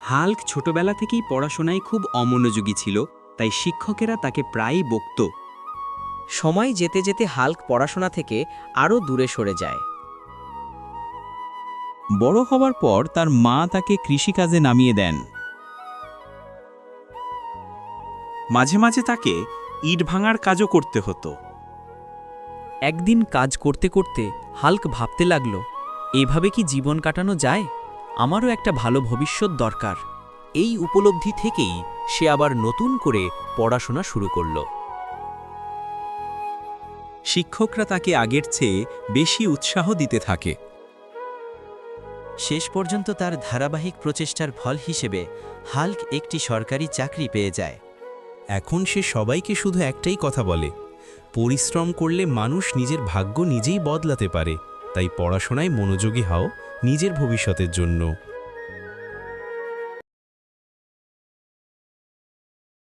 Hulk ছোটবেলা থেকেই পড়াশোনায় খুব অমনোযোগী ছিল, তাই শিক্ষকেরা তাকে প্রায়ই বকত। সময় যেতে যেতে হাল্ক পড়াশোনা থেকে আরও দূরে সরে যায়। বড় হবার পর তার মা তাকে কৃষিকাজে নামিয়ে দেন। মাঝে মাঝে তাকে ইট ভাঙার কাজও করতে হতো। একদিন কাজ করতে করতে হাল্ক ভাবতে লাগল, এভাবে কি জীবন কাটানো যায়? আমারও একটা ভালো ভবিষ্যৎ দরকার। এই উপলব্ধি থেকেই সে আবার নতুন করে পড়াশোনা শুরু করল। শিক্ষকরা তাকে আগের চেয়ে বেশি উৎসাহ দিতে থাকে। শেষ পর্যন্ত তার ধারাবাহিক প্রচেষ্টার ফল হিসেবে হাল্ক একটি সরকারি চাকরি পেয়ে যায়। এখন সে সবাইকে শুধু একটাই কথা বলে, পরিশ্রম করলে মানুষ নিজের ভাগ্য নিজেই বদলাতে পারে, তাই পড়াশোনায় মনোযোগী হও নিজের ভবিষ্যতের জন্য।